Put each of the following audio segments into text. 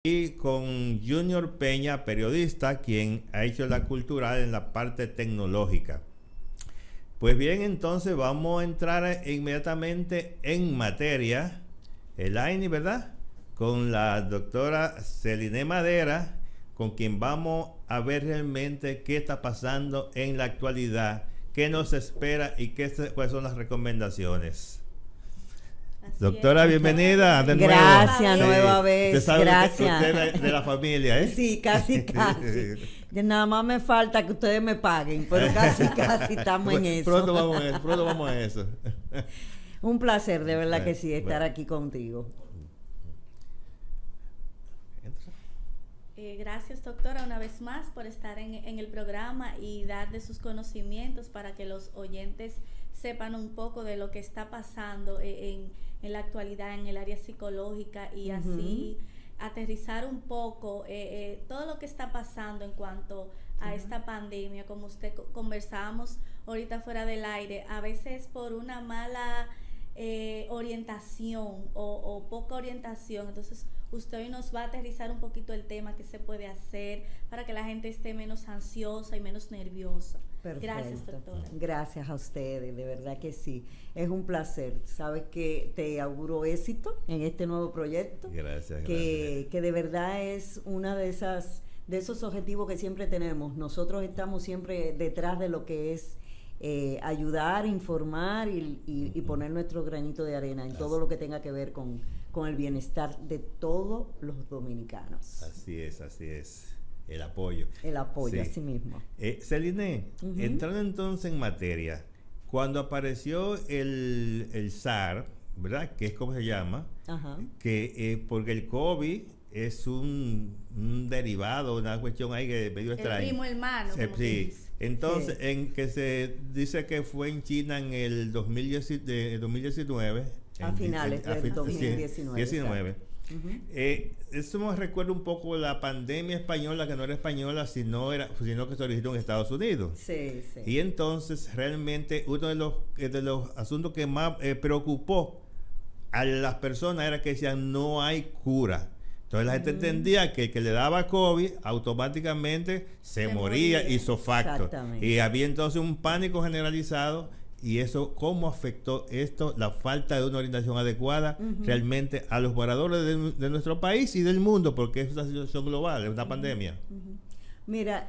Y con Junior Peña, periodista, quien ha hecho la cultural en la parte tecnológica. Pues bien, entonces vamos a entrar inmediatamente en materia, Elaine, ¿verdad? Con la doctora Celine Madera, con quien vamos a ver realmente qué está pasando en la actualidad, qué nos espera y cuáles son las recomendaciones. Así doctora, es, bienvenida de nuevo. Gracias, nueva vez. Usted sabe gracias. Que usted es de la familia, ¿eh? Sí, casi. Nada más me falta que ustedes me paguen, pero casi estamos en eso. Pronto vamos a eso. Un placer, de verdad que sí, estar aquí contigo. Gracias, doctora, una vez más por estar en el programa y dar de sus conocimientos para que los oyentes sepan un poco de lo que está pasando en la actualidad en el área psicológica y así aterrizar un poco todo lo que está pasando en cuanto a esta pandemia. Como usted conversábamos ahorita fuera del aire, a veces por una mala orientación o poca orientación, entonces usted hoy nos va a aterrizar un poquito el tema, qué se puede hacer para que la gente esté menos ansiosa y menos nerviosa. Perfecto. Gracias, doctora. Gracias a ustedes, de verdad que sí. Es un placer. Sabes que te auguro éxito en este nuevo proyecto. Gracias. Que de verdad es una de esos objetivos que siempre tenemos. Nosotros estamos siempre detrás de lo que es ayudar, informar y poner nuestro granito de arena en todo lo que tenga que ver con el bienestar de todos los dominicanos. Así es. El apoyo. Sí. Así mismo. Celine, entrando entonces en materia, cuando apareció el SARS, ¿verdad? Que es como se llama, que porque el COVID es un derivado, una cuestión ahí que medio extraña. El primo hermano. Sí. Entonces, en que se dice que fue en China en el 2019. A finales del 2019. Eso me recuerda un poco la pandemia española, que no era española, sino que se originó en Estados Unidos. Sí. Y entonces realmente uno de los asuntos que más preocupó a las personas era que decían no hay cura. Entonces la gente entendía que el que le daba COVID automáticamente se moría ipso-facto. Y había entonces un pánico generalizado. Y eso, ¿cómo afectó esto, la falta de una orientación adecuada realmente a los moradores de nuestro país y del mundo? Porque es una situación global, es una pandemia. Mira,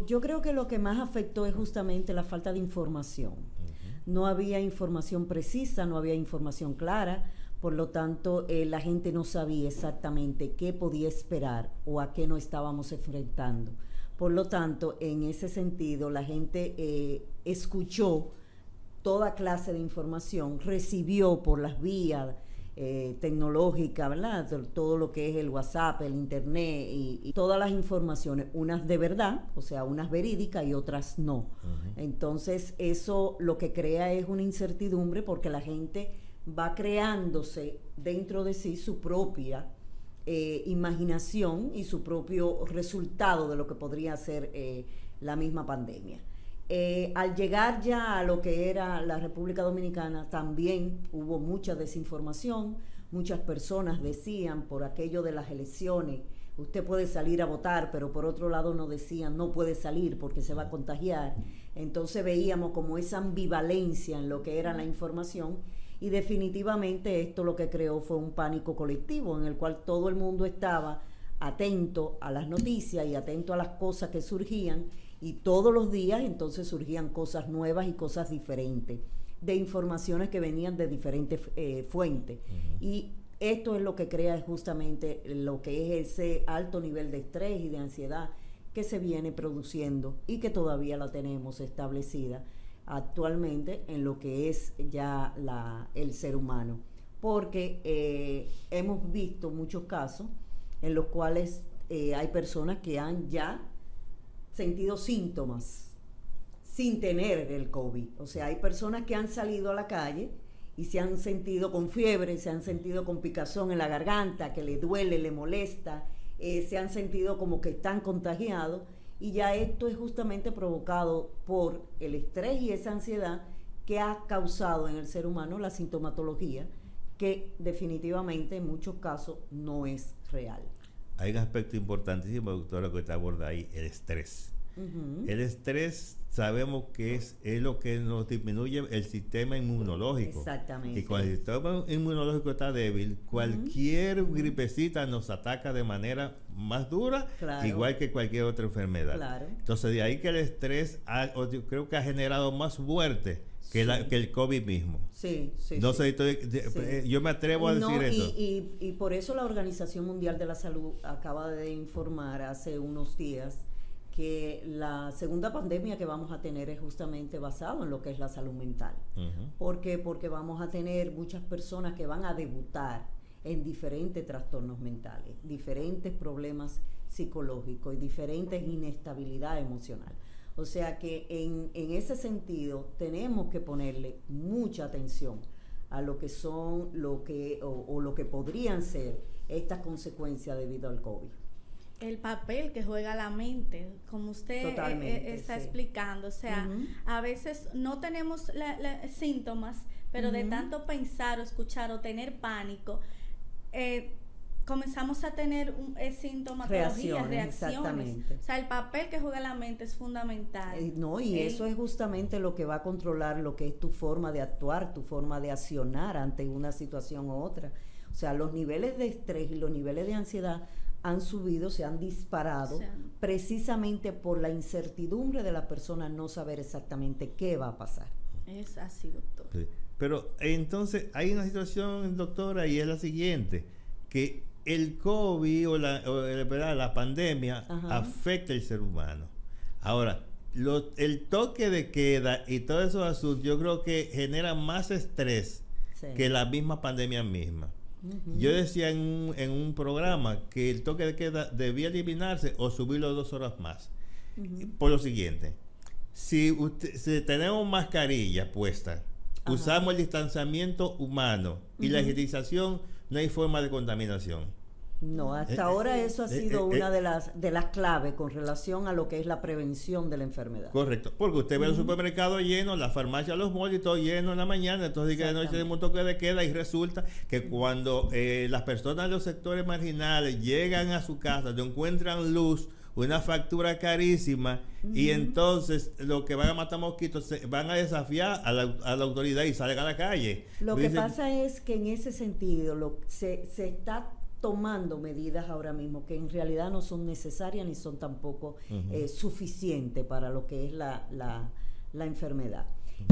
yo creo que lo que más afectó es justamente la falta de información. No había información precisa, no había información clara, por lo tanto la gente no sabía exactamente qué podía esperar o a qué nos estábamos enfrentando. Por lo tanto, en ese sentido, la gente escuchó toda clase de información, recibió por las vías tecnológicas, ¿verdad? Todo lo que es el WhatsApp, el internet y todas las informaciones, unas de verdad, o sea, unas verídicas y otras no. Entonces, eso lo que crea es una incertidumbre porque la gente va creándose dentro de sí su propia imaginación y su propio resultado de lo que podría ser la misma pandemia. Al llegar ya a lo que era la República Dominicana, también hubo mucha desinformación. Muchas personas decían por aquello de las elecciones, usted puede salir a votar, pero por otro lado nos decían, no puede salir porque se va a contagiar. Entonces veíamos como esa ambivalencia en lo que era la información y definitivamente esto lo que creó fue un pánico colectivo en el cual todo el mundo estaba atento a las noticias y atento a las cosas que surgían. Y todos los días entonces surgían cosas nuevas y cosas diferentes, de informaciones que venían de diferentes fuentes. Y esto es lo que crea justamente lo que es ese alto nivel de estrés y de ansiedad que se viene produciendo y que todavía la tenemos establecida actualmente en lo que es ya el ser humano. Porque hemos visto muchos casos en los cuales hay personas que han ya sentido síntomas sin tener el COVID. O sea, hay personas que han salido a la calle y se han sentido con fiebre, se han sentido con picazón en la garganta, que le duele, le molesta, se han sentido como que están contagiados, y ya esto es justamente provocado por el estrés y esa ansiedad que ha causado en el ser humano la sintomatología, que definitivamente en muchos casos no es real. hay un aspecto importantísimo, doctora, que usted aborda ahí, el estrés. El estrés sabemos que es lo que nos disminuye el sistema inmunológico. Exactamente. Y cuando el sistema inmunológico está débil, cualquier gripecita nos ataca de manera más dura, igual que cualquier otra enfermedad. Claro. Entonces, de ahí que el estrés yo creo que ha generado más muerte que el COVID mismo. Sí. No sé, yo me atrevo a decir eso. Y por eso la Organización Mundial de la Salud acaba de informar hace unos días que la segunda pandemia que vamos a tener es justamente basado en lo que es la salud mental. ¿Por qué? Porque vamos a tener muchas personas que van a debutar en diferentes trastornos mentales, diferentes problemas psicológicos y diferentes inestabilidad emocional. O sea que en ese sentido tenemos que ponerle mucha atención a lo que son lo que podrían ser estas consecuencias debido al COVID. El papel que juega la mente, como usted está explicando, o sea, a veces no tenemos síntomas, pero de tanto pensar o escuchar o tener pánico, comenzamos a tener sintomatologías, reacciones. O sea, el papel que juega la mente es fundamental. Eso es justamente lo que va a controlar lo que es tu forma de actuar, tu forma de accionar ante una situación u otra. O sea, los niveles de estrés y los niveles de ansiedad han subido, se han disparado, precisamente por la incertidumbre de la persona no saber exactamente qué va a pasar. Es así, doctor. Sí. Pero entonces hay una situación, doctora, y es la siguiente, que el COVID o la pandemia afecta al ser humano. Ahora, el toque de queda y todos esos asuntos, yo creo que generan más estrés que la misma pandemia misma. Yo decía en un programa que el toque de queda debía eliminarse o subirlo 2 horas más. Por lo siguiente, si tenemos mascarilla puesta, usamos el distanciamiento humano y la higienización, no hay forma de contaminación. No, hasta ahora eso ha sido una de las claves con relación a lo que es la prevención de la enfermedad. Correcto, porque usted ve el supermercado lleno, la farmacia, los malls, todo lleno en la mañana, entonces dice que de noche tenemos un toque de queda y resulta que cuando las personas de los sectores marginales llegan a su casa, no encuentran luz, una factura carísima, y entonces lo que van a matar mosquitos van a desafiar a la autoridad y salen a la calle. Lo que pasa es que en ese sentido se está tomando medidas ahora mismo que en realidad no son necesarias ni son tampoco suficientes para lo que es la enfermedad.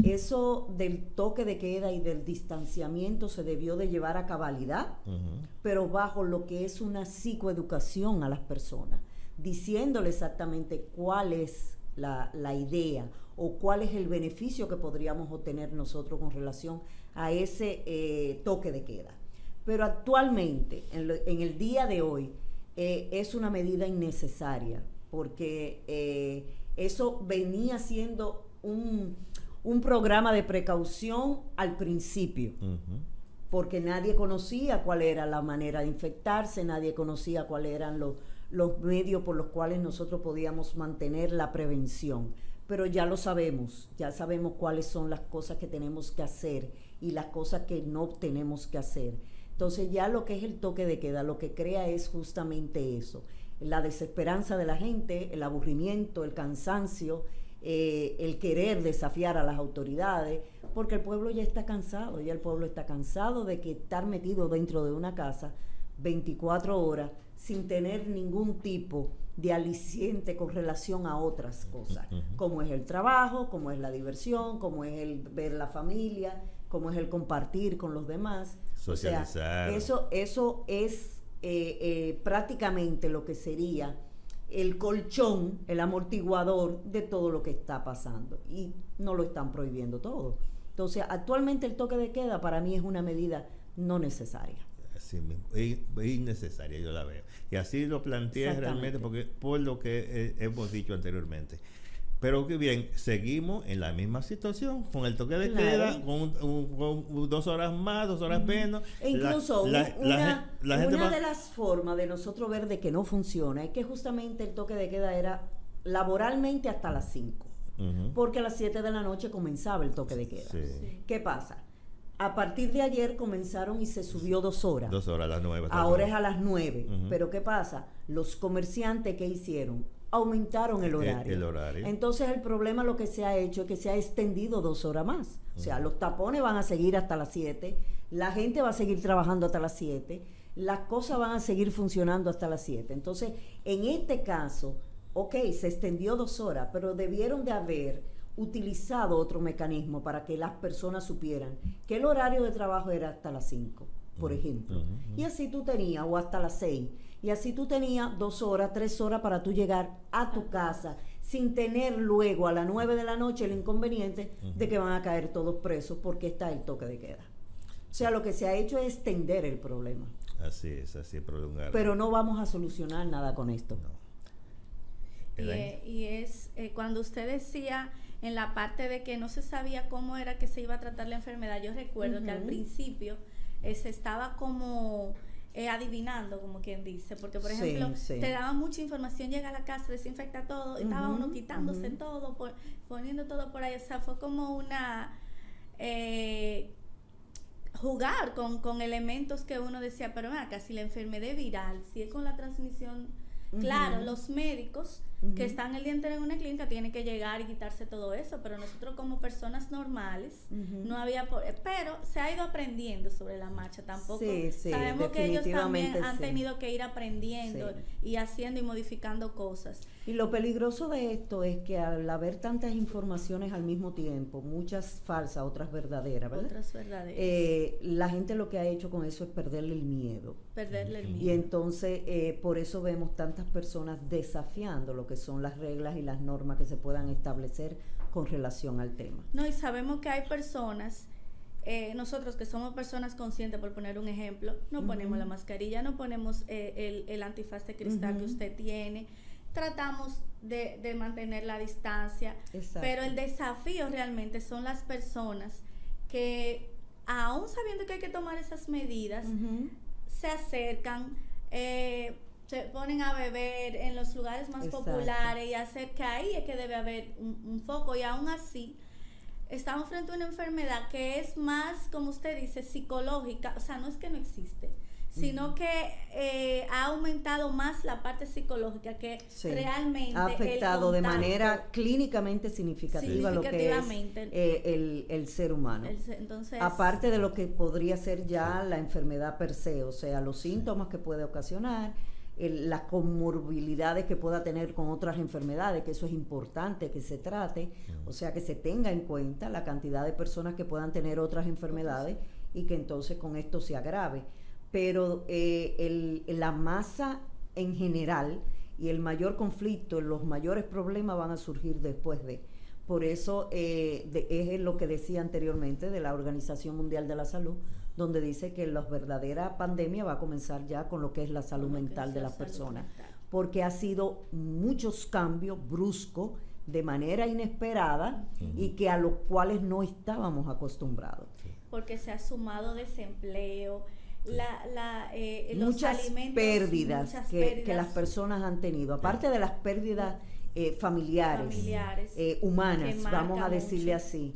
Eso del toque de queda y del distanciamiento se debió de llevar a cabalidad, pero bajo lo que es una psicoeducación a las personas, diciéndole exactamente cuál es la idea o cuál es el beneficio que podríamos obtener nosotros con relación a ese toque de queda. Pero actualmente, en el día de hoy, es una medida innecesaria, porque eso venía siendo un programa de precaución al principio, porque nadie conocía cuál era la manera de infectarse, nadie conocía cuáles eran los medios por los cuales nosotros podíamos mantener la prevención. Pero ya lo sabemos, ya sabemos cuáles son las cosas que tenemos que hacer y las cosas que no tenemos que hacer. Entonces ya lo que es el toque de queda, lo que crea es justamente eso, la desesperanza de la gente, el aburrimiento, el cansancio, el querer desafiar a las autoridades, porque el pueblo ya está cansado, de que estar metido dentro de una casa 24 horas sin tener ningún tipo de aliciente con relación a otras cosas, como es el trabajo, como es la diversión, como es el ver la familia, como es el compartir con los demás. Socializar. O sea, eso es prácticamente lo que sería el colchón, el amortiguador de todo lo que está pasando, y no lo están prohibiendo todo. Entonces, actualmente el toque de queda para mí es una medida no necesaria. Así mismo, es innecesaria, yo la veo. Y así lo planteé realmente por lo que hemos dicho anteriormente. Pero que bien, seguimos en la misma situación, con el toque de queda, con 2 horas más, 2 horas menos. E incluso una de las formas de nosotros ver de que no funciona es que justamente el toque de queda era laboralmente hasta las 5, porque a las 7 de la noche comenzaba el toque de queda. Sí. ¿Qué pasa? A partir de ayer comenzaron y se subió 2 horas. 2 horas, a las 9. Ahora es a las 9. Pero ¿qué pasa? Los comerciantes, ¿qué hicieron? Aumentaron el horario. El horario. Entonces el problema lo que se ha hecho es que se ha extendido 2 horas más. O sea, los tapones van a seguir hasta las 7, la gente va a seguir trabajando hasta las 7, las cosas van a seguir funcionando hasta las 7. Entonces, en este caso, ok, se extendió 2 horas, pero debieron de haber utilizado otro mecanismo para que las personas supieran que el horario de trabajo era hasta las 5, por ejemplo. Y así tú tenías, o hasta las 6, y así tú tenías 2 horas, 3 horas para tú llegar a tu casa sin tener luego a las 9 de la noche el inconveniente de que van a caer todos presos porque está el toque de queda. O sea, lo que se ha hecho es extender el problema. Así es prolongar. Pero no vamos a solucionar nada con esto. No. Y es cuando usted decía en la parte de que no se sabía cómo era que se iba a tratar la enfermedad, yo recuerdo que al principio se estaba como adivinando, como quien dice, porque por ejemplo te daban mucha información, llega a la casa, desinfecta todo, estaba uno quitándose todo, poniendo todo por ahí, o sea, fue como una jugar con elementos que uno decía, pero acá si la enfermedad es viral, si es con la transmisión, claro, los médicos que están el día entero en una clínica tienen que llegar y quitarse todo eso, pero nosotros como personas normales no había, pero se ha ido aprendiendo sobre la marcha, tampoco sabemos que ellos también han tenido que ir aprendiendo y haciendo y modificando cosas. Y lo peligroso de esto es que al haber tantas informaciones al mismo tiempo, muchas falsas, otras verdaderas, ¿verdad? Otras verdaderas. La gente lo que ha hecho con eso es perderle el miedo. Y entonces por eso vemos tantas personas desafiando lo que son las reglas y las normas que se puedan establecer con relación al tema. No, y sabemos que hay personas, nosotros que somos personas conscientes, por poner un ejemplo, no ponemos la mascarilla, no ponemos el antifaz de cristal que usted tiene, tratamos de mantener la distancia. Exacto. Pero el desafío realmente son las personas que, aún sabiendo que hay que tomar esas medidas, se acercan, se ponen a beber en los lugares más populares y hacer que ahí es que debe haber un foco, y aún así estamos frente a una enfermedad que es más, como usted dice, psicológica. O sea, no es que no existe, sino que ha aumentado más la parte psicológica que realmente ha afectado de manera clínicamente significativa lo que es el ser humano. Entonces, aparte de lo que podría ser ya la enfermedad per se, o sea, los síntomas que puede ocasionar, las comorbilidades que pueda tener con otras enfermedades, que eso es importante que se trate, o sea, que se tenga en cuenta la cantidad de personas que puedan tener otras enfermedades y que entonces con esto se agrave. Pero la masa en general y el mayor conflicto, los mayores problemas van a surgir después de. Por eso es lo que decía anteriormente de la Organización Mundial de la Salud, donde dice que la verdadera pandemia va a comenzar ya con lo que es la salud mental de las personas, porque ha sido muchos cambios bruscos de manera inesperada y que a los cuales no estábamos acostumbrados. Porque se ha sumado desempleo, los muchas alimentos, pérdidas que las personas han tenido, aparte de las pérdidas familiares humanas, vamos a decirle así.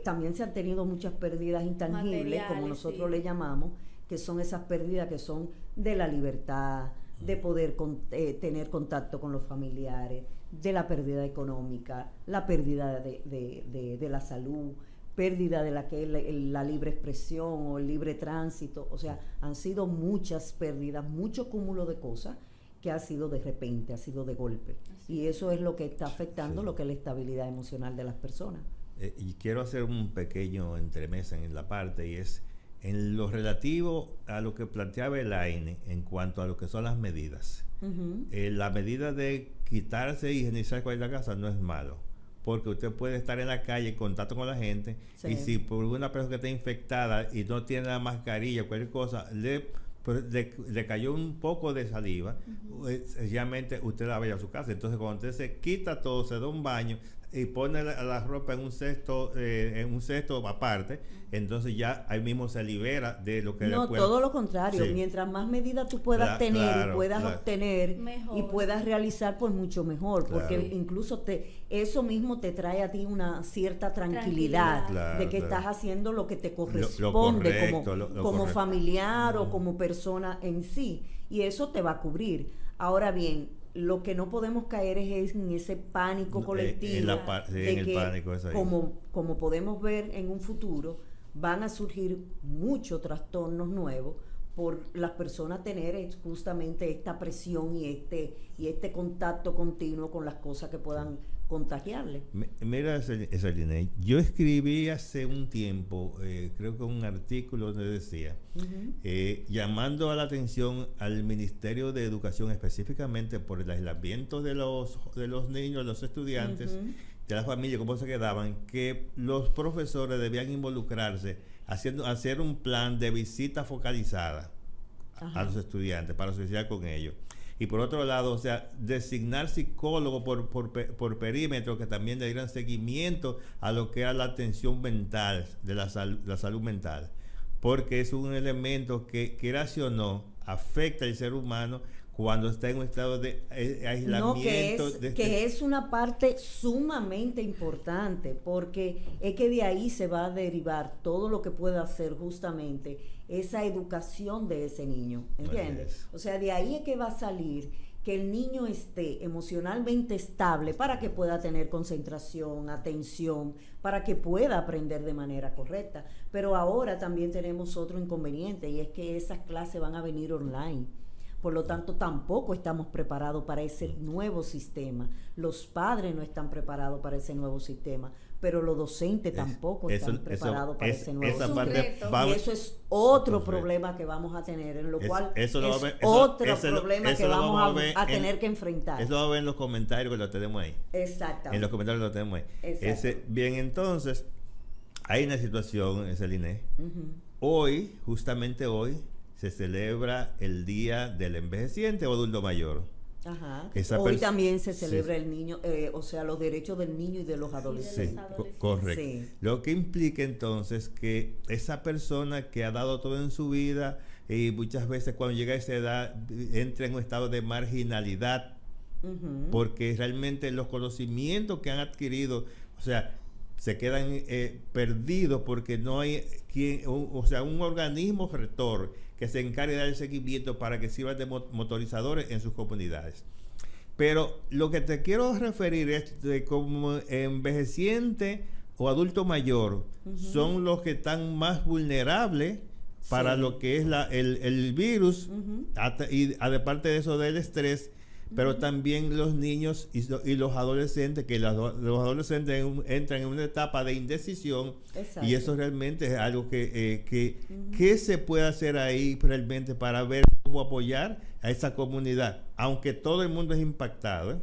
También se han tenido muchas pérdidas intangibles, como nosotros le llamamos, que son esas pérdidas que son de la libertad, de poder tener contacto con los familiares, de la pérdida económica, la pérdida de la salud, pérdida de la libre expresión o el libre tránsito. O sea, han sido muchas pérdidas, mucho cúmulo de cosas que ha sido de repente, ha sido de golpe. Y eso es lo que está afectando lo que es la estabilidad emocional de las personas. Y quiero hacer un pequeño entremesa en la parte, y es en lo relativo a lo que planteaba Elaine en cuanto a lo que son las medidas. La medida de quitarse y higienizar cualquier casa no es malo, porque usted puede estar en la calle en contacto con la gente, y si por una persona que está infectada y no tiene la mascarilla, cualquier cosa, le cayó un poco de saliva, sencillamente usted la vaya a su casa. Entonces cuando usted se quita todo, se da un baño, y pone la ropa en un cesto aparte, entonces ya ahí mismo se libera de lo que no, después... todo lo contrario, Sí. mientras más medidas tú puedas tener claro, y puedas claro. obtener Mejor. y puedas realizar, pues mucho mejor, porque Claro. incluso eso mismo te trae a ti una cierta tranquilidad Claro, de que claro. estás haciendo lo que te Lo corresponde correcto, lo como correcto. familiar o como persona en sí, y eso te va a cubrir. Ahora bien, lo que no podemos caer es en ese pánico colectivo de en el que, pánico, eso ahí. como podemos ver en un futuro, van a surgir muchos trastornos nuevos por las personas tener justamente esta presión y este contacto continuo con las cosas que puedan contagiarle. Mira, Celine, yo escribí hace un tiempo, creo que un artículo donde decía, llamando a la atención al Ministerio de Educación específicamente por el aislamiento de los niños, los estudiantes, de las familias, cómo se quedaban, que los profesores debían involucrarse hacer un plan de visita focalizada a los estudiantes para socializar con ellos. Y por otro lado, o sea, designar psicólogos por perímetro que también le dieran seguimiento a lo que era la atención mental, de la salud mental. Porque es un elemento que, quieras o no, afecta al ser humano cuando está en un estado de aislamiento. No, que es una parte sumamente importante, porque es que de ahí se va a derivar todo lo que pueda hacer justamente esa educación de ese niño, ¿entiendes? O sea, de ahí es que va a salir que el niño esté emocionalmente estable para que pueda tener concentración, atención, para que pueda aprender de manera correcta. Pero ahora también tenemos otro inconveniente, y es que esas clases van a venir online. Por lo tanto, tampoco estamos preparados para ese nuevo sistema. Los padres no están preparados para ese nuevo sistema, pero los docentes tampoco están preparados para ese nuevo sistema. Y eso es otro problema que vamos a tener, en lo cual es otro problema que vamos a tener que enfrentar. Eso lo vamos a ver en los comentarios que lo tenemos ahí. Exactamente. En los comentarios lo tenemos ahí. Bien, entonces, hay una situación, Celine. Hoy, justamente hoy, se celebra el Día del Envejeciente o Adulto Mayor. Ajá. Hoy también se celebra el niño, o sea, los derechos del niño y de los adolescentes. Correcto. Sí. Lo que implica entonces que esa persona que ha dado todo en su vida y muchas veces cuando llega a esa edad entra en un estado de marginalidad, porque realmente los conocimientos que han adquirido, o sea, se quedan perdidos porque no hay un organismo rector que se encargue de dar el seguimiento para que sirvan de motorizadores en sus comunidades. Pero lo que te quiero referir es de como envejeciente o adulto mayor son los que están más vulnerables para lo que es el virus, y aparte de eso del estrés, pero también los niños y los adolescentes, que los adolescentes entran en una etapa de indecisión. Exacto. Y eso realmente es algo que se puede hacer ahí realmente para ver cómo apoyar a esa comunidad, aunque todo el mundo es impactado.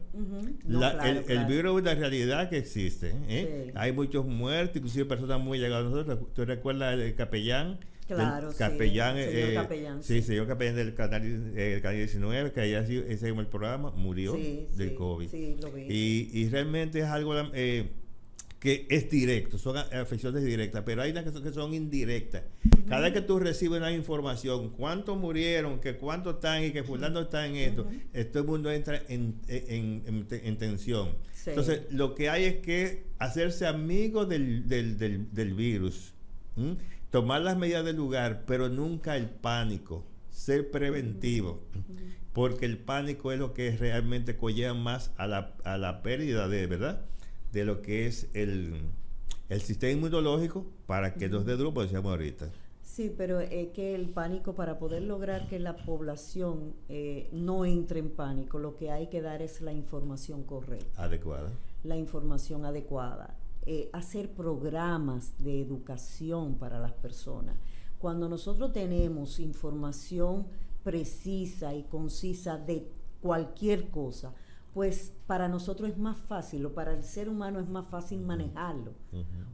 El virus es una realidad que existe. Sí. Hay muchos muertos, inclusive personas muy llegadas a nosotros. ¿Tú recuerdas el capellán? Claro, capellán, señor capellán. Sí, señor capellán del canal 19, que allá ese el programa murió del COVID. Sí, lo vi. Y realmente es algo que es directo, son afecciones directas, pero hay unas que son indirectas. Cada vez que tú recibes una información, cuántos murieron, que cuántos están y que fulano está en esto, todo el mundo entra en tensión. Sí. Entonces, lo que hay es que hacerse amigo del virus. Tomar las medidas del lugar, pero nunca el pánico, ser preventivo, porque el pánico es lo que realmente conlleva más a la pérdida de lo que es el sistema inmunológico para que nos dé duro, como decíamos ahorita. Sí, pero es que el pánico, para poder lograr que la población no entre en pánico, lo que hay que dar es la información correcta. Adecuada. La información adecuada. Hacer programas de educación para las personas. Cuando nosotros tenemos información precisa y concisa de cualquier cosa, pues para nosotros es más fácil, o para el ser humano es más fácil manejarlo,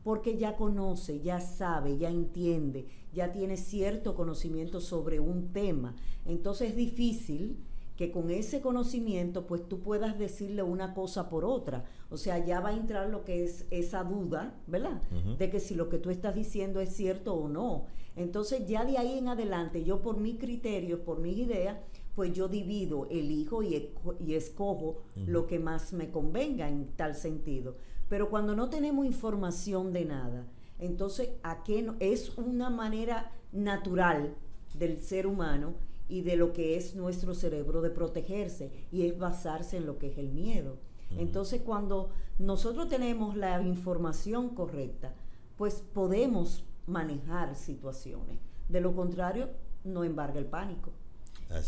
porque ya conoce, ya sabe, ya entiende, ya tiene cierto conocimiento sobre un tema. Entonces es difícil que con ese conocimiento pues tú puedas decirle una cosa por otra. O sea, ya va a entrar lo que es esa duda, ¿verdad? De que si lo que tú estás diciendo es cierto o no. Entonces ya de ahí en adelante, yo por mis criterios, por mis ideas, pues yo divido, elijo y escojo lo que más me convenga en tal sentido. Pero cuando no tenemos información de nada, entonces ¿a qué no? Es una manera natural del ser humano y de lo que es nuestro cerebro de protegerse, y es basarse en lo que es el miedo. Entonces cuando nosotros tenemos la información correcta, pues podemos manejar situaciones. De lo contrario, no embarga el pánico.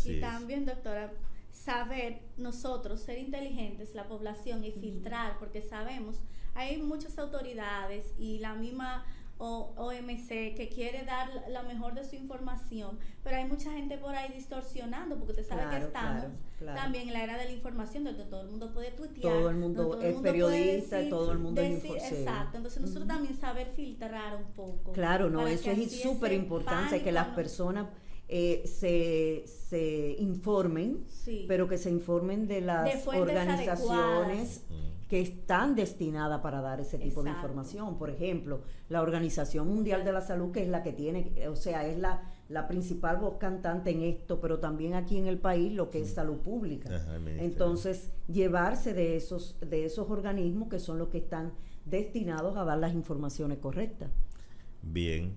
Y también, doctora, saber nosotros, ser inteligentes, la población, y filtrar, porque sabemos, hay muchas autoridades y la misma OMC que quiere dar la mejor de su información, pero hay mucha gente por ahí distorsionando, porque usted sabe que estamos también en la era de la información, donde todo el mundo puede tuitear, todo el mundo es periodista, decir, todo el mundo es exacto. Entonces nosotros también saber filtrar un poco. Claro, no, eso es súper importante, que las personas se informen, pero que se informen de las organizaciones que están destinadas para dar ese tipo de información. Por ejemplo, la Organización Mundial de la Salud, que es la que tiene, o sea, es la principal voz cantante en esto, pero también aquí en el país lo que es salud pública. Entonces, llevarse de esos organismos que son los que están destinados a dar las informaciones correctas. Bien,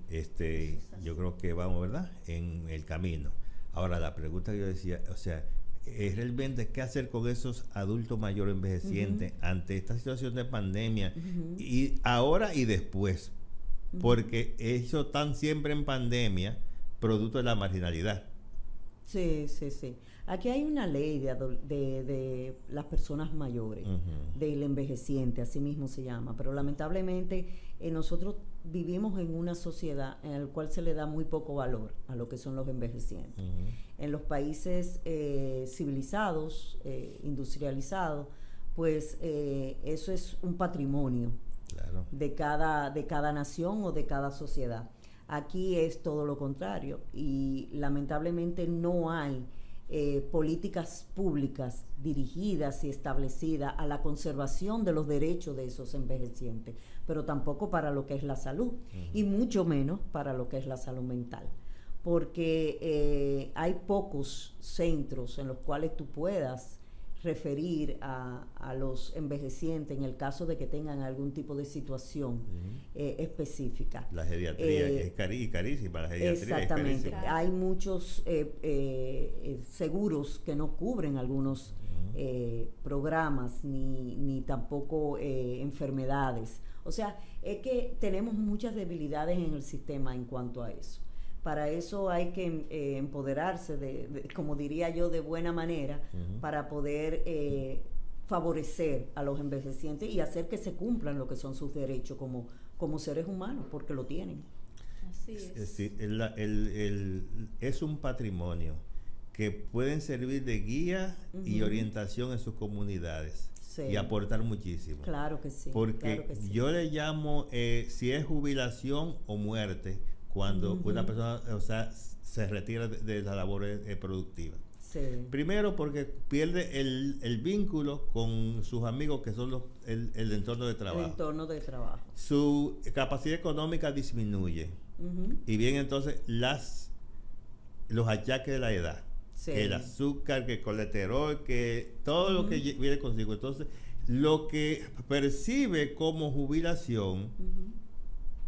yo creo que vamos, ¿verdad?, en el camino. Ahora, la pregunta que yo decía, o sea, es realmente qué hacer con esos adultos mayores envejecientes ante esta situación de pandemia, y ahora y después, porque ellos están siempre en pandemia, producto de la marginalidad. Sí. Aquí hay una ley de las personas mayores, del envejeciente, así mismo se llama, pero lamentablemente nosotros vivimos en una sociedad en la cual se le da muy poco valor a lo que son los envejecientes. En los países civilizados, industrializados, pues eso es un patrimonio de cada nación o de cada sociedad. Aquí es todo lo contrario, y lamentablemente no hay políticas públicas dirigidas y establecidas a la conservación de los derechos de esos envejecientes, pero tampoco para lo que es la salud, y mucho menos para lo que es la salud mental, porque hay pocos centros en los cuales tú puedas referir a los envejecientes en el caso de que tengan algún tipo de situación específica. La geriatría es carísima, la geriatría exactamente. Es carísima. Hay muchos seguros que no cubren algunos programas ni tampoco enfermedades. O sea, es que tenemos muchas debilidades en el sistema en cuanto a eso. Para eso hay que empoderarse, como diría yo, de buena manera, para poder favorecer a los envejecientes y hacer que se cumplan lo que son sus derechos como seres humanos, porque lo tienen. Así es. Sí, es un patrimonio que pueden servir de guía y orientación en sus comunidades. Sí. Y aportar muchísimo. Claro que sí. Porque claro que sí. Yo le llamo, si es jubilación o muerte, cuando una persona, o sea, se retira de las labores productivas. Sí. Primero porque pierde el vínculo con sus amigos, que son el entorno de trabajo. El entorno de trabajo. Su capacidad económica disminuye. Y bien, entonces los achaques de la edad, que el azúcar, que el colesterol, que todo lo que viene consigo. Entonces, lo que percibe como jubilación,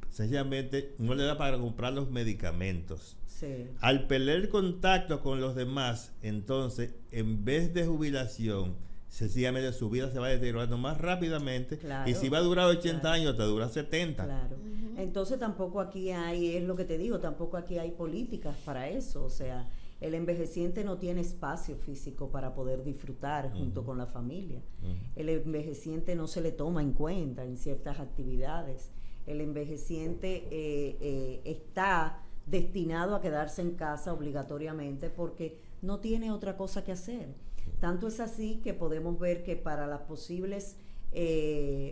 sencillamente no le da para comprar los medicamentos. Sí. Al perder contacto con los demás, entonces, en vez de jubilación, sencillamente su vida se va deteriorando más rápidamente. Claro, y si va a durar 80 años, te dura 70. Claro. Entonces tampoco aquí hay, es lo que te digo, tampoco aquí hay políticas para eso. O sea, el envejeciente no tiene espacio físico para poder disfrutar junto con la familia. El envejeciente no se le toma en cuenta en ciertas actividades. El envejeciente está destinado a quedarse en casa obligatoriamente porque no tiene otra cosa que hacer. Tanto es así que podemos ver que para las posibles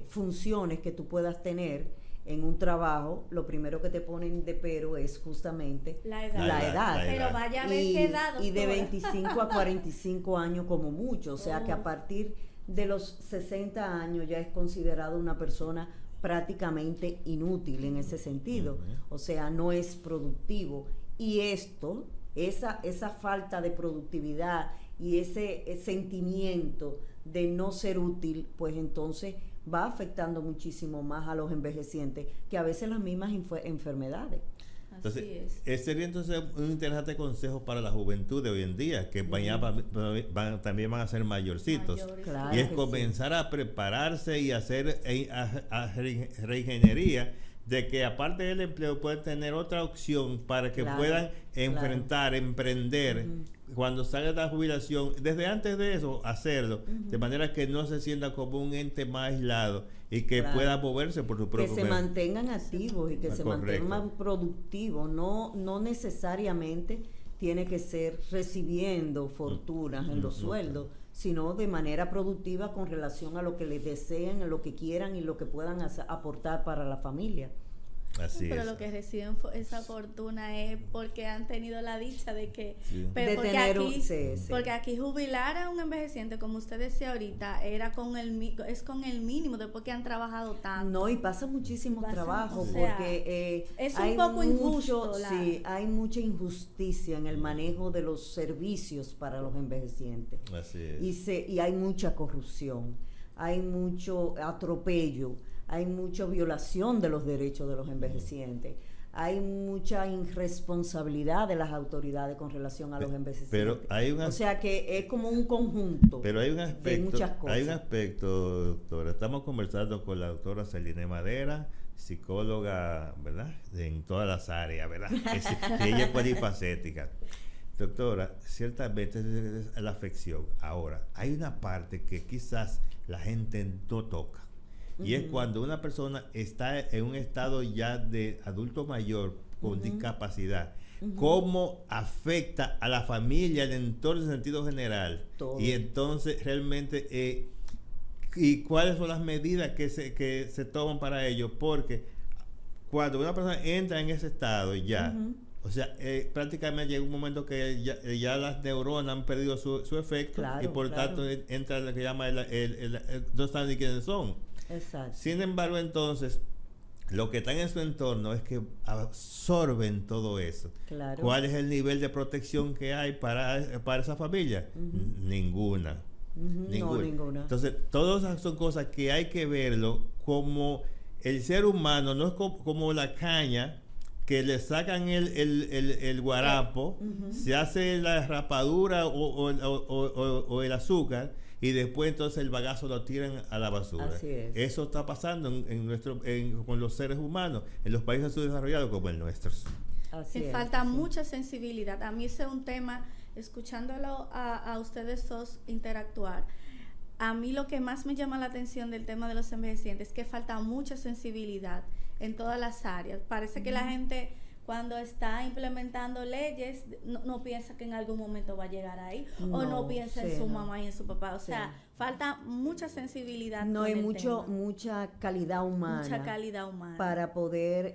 funciones que tú puedas tener, en un trabajo, lo primero que te ponen de pero es justamente la edad. La edad. Pero vaya a ver qué edad, doctora. Y de 25 a 45 años como mucho, o sea que a partir de los 60 años ya es considerado una persona prácticamente inútil en ese sentido, o sea, no es productivo. Y esto, esa falta de productividad y ese sentimiento de no ser útil, pues entonces va afectando muchísimo más a los envejecientes que a veces las mismas enfermedades. Entonces, sería entonces un interesante consejo para la juventud de hoy en día, que también van a ser mayorcitos. Claro, y es comenzar a prepararse y hacer reingeniería, de que aparte del empleo pueden tener otra opción para que puedan enfrentar, emprender, cuando salga de la jubilación, desde antes de eso, hacerlo, de manera que no se sienta como un ente más aislado y que pueda moverse por su propio medio. Que se mantengan activos y que se mantengan productivos, no necesariamente tiene que ser recibiendo fortunas en los sueldos, sino de manera productiva con relación a lo que les deseen, a lo que quieran y lo que puedan aportar para la familia. Así pero es. lo que reciben esa fortuna es porque han tenido la dicha de que porque aquí jubilar a un envejeciente, como usted decía ahorita, es con el mínimo después que han trabajado tanto. No, y pasa muchísimo trabajo, porque es un poco injusto. Sí, hay mucha injusticia en el manejo de los servicios para los envejecientes. Así es. Y hay mucha corrupción, hay mucho atropello, hay mucha violación de los derechos de los envejecientes, hay mucha irresponsabilidad de las autoridades con relación a los envejecientes. O sea que es como un conjunto de muchas cosas. Hay un aspecto, doctora. Estamos conversando con la doctora Celine Madera, psicóloga, ¿verdad? En todas las áreas, ¿verdad? Ella es polifacética. Doctora, ciertamente es la afección. Ahora, hay una parte que quizás la gente no toca. Y es cuando una persona está en un estado ya de adulto mayor con discapacidad, cómo afecta a la familia, al entorno en sentido general. Todo. Y entonces realmente, ¿y cuáles son las medidas que se toman para ello? Porque cuando una persona entra en ese estado ya, o sea, prácticamente llega un momento que ya las neuronas han perdido su efecto, y por tanto entra lo que llama no saben ni quiénes son. Exacto. Sin embargo, entonces, lo que está en su entorno es que absorben todo eso. Claro. ¿Cuál es el nivel de protección que hay para esa familia? Ninguna. No, ninguna. Entonces, todas esas son cosas que hay que verlo como el ser humano, no es como la caña, que le sacan el guarapo, se hace la rapadura o el azúcar, y después entonces el bagazo lo tiran a la basura. Así es. Eso está pasando con los seres humanos en los países subdesarrollados como el nuestro. Falta mucha sensibilidad. A mí ese es un tema, escuchándolo a ustedes dos interactuar, a mí lo que más me llama la atención del tema de los envejecientes es que falta mucha sensibilidad en todas las áreas. Parece que la gente, cuando está implementando leyes, no piensa que en algún momento va a llear ahí, o no piensa en su mamá y en su papá. O sea, falta mucha sensibilidad. No hay mucha calidad humana. Mucha calidad humana. Para poder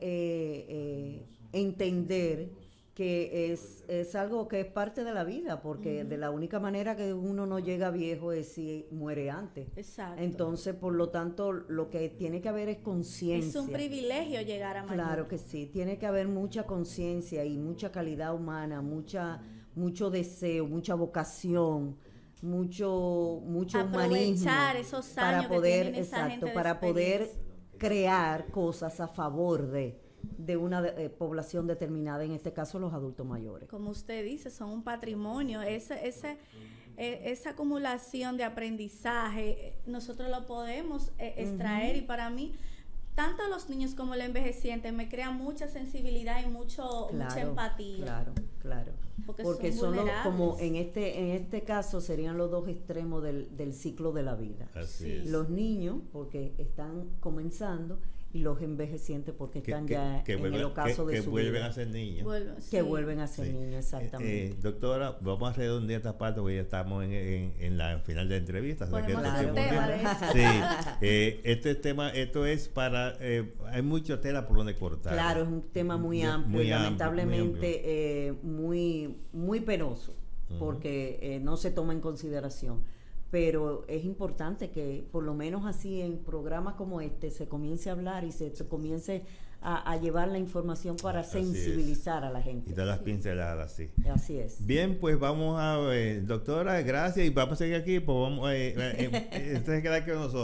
entender que es algo que es parte de la vida, porque de la única manera que uno no llega viejo es si muere antes. Exacto. Entonces, por lo tanto, lo que tiene que haber es conciencia. Es un privilegio llegar a mayor. Claro que sí, tiene que haber mucha conciencia y mucha calidad humana, mucho deseo, mucha vocación, mucho humanismo. Aprovechar esos años para poder, que tienen esa gente de para poder crear cosas a favor de una población determinada, en este caso los adultos mayores. Como usted dice, son un patrimonio. Esa acumulación de aprendizaje, nosotros lo podemos extraer, y para mí, tanto los niños como el envejeciente me crean mucha sensibilidad y mucha empatía. Claro. Porque son como en este caso serían los dos extremos del ciclo de la vida. Así es. Los niños, porque están comenzando, y los envejecientes porque están ya en el ocaso de que su vuelven vida. a ser niños. Que vuelven a ser niños, exactamente. Doctora, vamos a redondear esta parte porque ya estamos en la final de la entrevista. Este tema, esto es para, hay mucha tela por donde cortar. Claro, es un tema muy amplio y lamentablemente muy penoso, porque no se toma en consideración. Pero es importante que por lo menos así en programas como este se comience a hablar y se comience a llevar la información para sensibilizar a la gente. Y dar las pinceladas, sí. Así es. Bien, pues vamos a ver, doctora, gracias, y vamos a seguir aquí, pues vamos, usted se queda con nosotros.